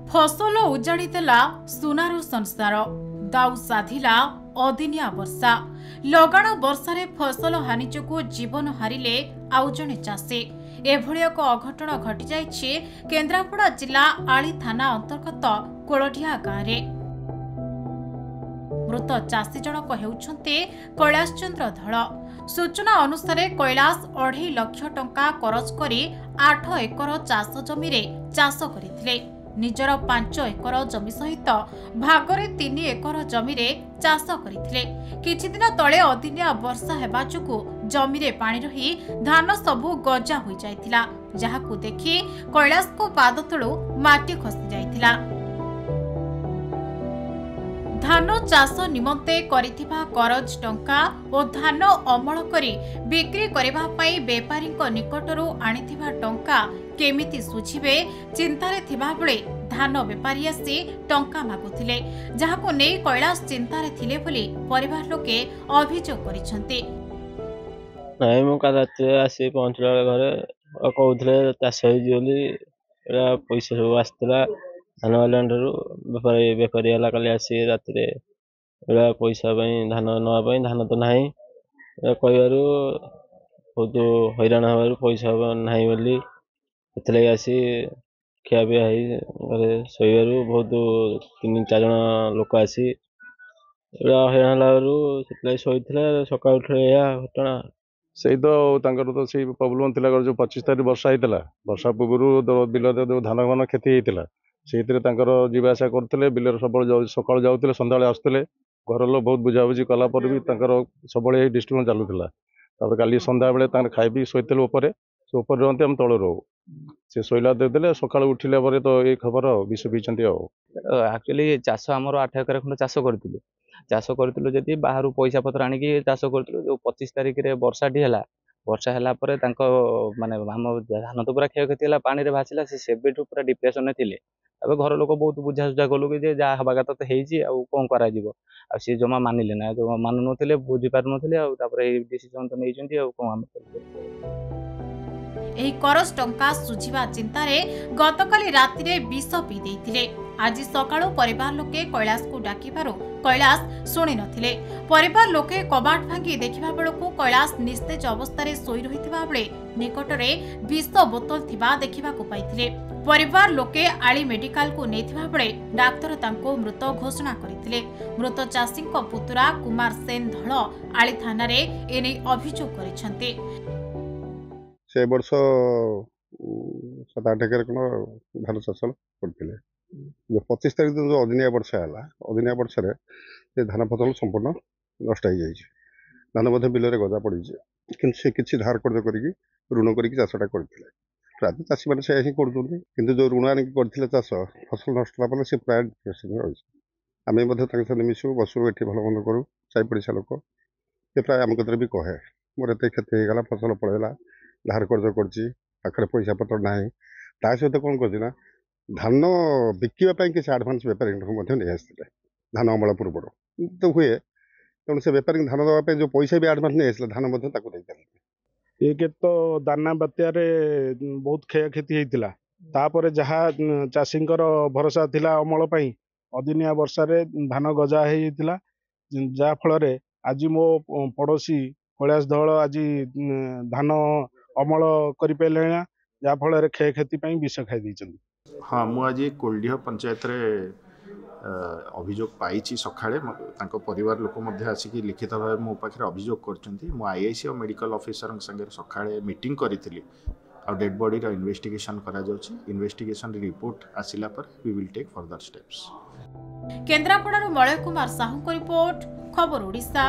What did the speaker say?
फसल उजाड़ी देला सुनार संसार दाऊ साधिला अदिनिया वर्षा लगाण वर्षारे फसल हानि जोगु जीवन हारिले आउ जणे चाषी एभଳି एक अघटन घटी जाइछि केन्द्रापड़ा जिला आली थाना अंतर्गत कोलडिया गाँव मृत चाषी जनक हेउछन्ते कैलाश चंद्र धळ सूचना अनुसार कैलाश 2.5 लाख टंका करज करी 8 एकर चाष जमी रे चाष करिथिले निजर 5 एकर जमी सहित भागरे 3 एकर जमी रे चाष करिथिले किछि दिन तळे अदिनिया वर्षा हेबा जोगु जमी रे पानी रही धान सबु गजा होई जायथिला जाहाकु देखि कैलाश को पाद तळु माटी खसी जायथिला धान चाष निमंते करिथिबा करज टंका और धान अमल करी बिक्री करबा पई बेपारी निकटरू आनिथिबा टंका केमिति सुझिबे चिंतारे थिबा बेले धान बेपारी आसी टंका मागुथिले जाहाको नै कैलाश चिंतारे थिले बोली परिवार लोके अभियोग करिसंती नाइ मु कादाते आसी पहुंचला घरे कहउथले चाष होई जोली एरा पैसा सब आस्तला धान वालांडरू बेपारी वाला काली आसी रात रे एरा पैसा पई धान नवा पई धान तो नाही कहबारु बहुत हैरान हबारु पैसा नाही बोली एतले आसी खिया पिया है घरे शोबारू बहुत 3-4 जन लोक आसी हैरान हलारू शोला सका उठे घटना से तो तो से प्रॉब्लम थिला जो 25 तारीख वर्षा होता वर्षा पूर्व बिल धान घन क्षति होता से जीवा आसा करते बिल सब सका जाते सन्ध्या आसते घर लोग बहुत बुझाबुझी कलापर भी सब डिस्ट्रिक्ट चलूला काली सन्ध्या बेले खाई पी शोते उपर से उपर रहते आम तल रो से शोला देदेले सका उठिले तो ये खबर विष पीछे एक्चुअली चाष आमर 8 एकर खंड चाष करूँ चाष करूँ जदि बाहर पैसा पत्र आणिकी चाष करूँ जो 25 तारीख में वर्षाटी है वर्षा है माने आम धान तो पूरा क्षयक्षति है पानी भासिला से पूरा डिप्रेशन थे अब घर लोक बहुत बुझासुझा कलु कि जहाँ हवा कथा तो कौन करा सी जमा मानिले ना जमा मानु नथिले बुझी पारु नथिले डिसीजन तो नहीं कौन एही करज टंका सुझिबा चिंतारे गतकाली रातिरे विष पी देइथिले आज सकाळु परिवार लोके कैलाश को डाकिबारु कैलाश सुनि नथिले परिवार लोके कबाट भांगी देखिबा बेलकु कैलाश निस्तेज अवस्था सोई रहिथिबा बेले निकटरे विष बोतल थिबा देखिबाकु पाइथिले परिवार लोके आली मेडिकल को नेथिबा बेले डाक्टर तांको मृत घोषणा करिथिले मृत चाषीको पुतुरा कुमार सेन धळ आली थाना रे एने अभियोग करिसंते से वर्ष 7-8 एकर धान चाष करते जो 25 तारीख जो अदिनिया वर्षा है अदिनिया वर्षा से धान फसल संपूर्ण नष्ट हो जाए धान बिल गजा पड़ी कि से किसी धार कर्ज कर ऋण करटा करते प्राय चाषी मैंने से कर जो ऋण आनिक करते चाष फसल नष्ट होगा से प्राय डिप्रेशन रही आम मिशु बसु ये भल मंद करूँ साई पड़िशा लोक से प्राय आम कतरे भी कहे मोर एत क्षति होगा फसल पड़ेगा धार कर्ज कर पैसा पत्र ना ता सहित कौन कर धान बिकापी किसी आडभांस बेपारी नहीं आसते धान अमल पूर्व तो हुए तेणु से बेपारी धान देवाई जो पैसा भी आडभांस नहीं आसला धान एक तो दाना बात्यार बहुत क्षयक्षति होता जहाँ चाषी भरोसा थिला अमल अदिनिया वर्षा धान गजा होता जहाँफल आज मो पड़ोशी कैलाश धळ आज धान अमल करें जहाँफल क्षयक्षति विष खाई हाँ मुझे कोल्डिया पंचायत रे अभियोग पाई सकाळे परिवार लोक आसिक लिखित भाव मो पाखे अभियोग कर आईआईसी और मेडिकल ऑफिसर संगे सकाळे मीटिंग करी और डेड बॉडी रो इन्वेस्टिगेशन करा जाउछि इन्वेस्टिगेशन रिपोर्ट आसिला पर we will take further steps केन्द्रापड़ारू मलय कुमार साहू को रिपोर्ट खबर ओडिशा।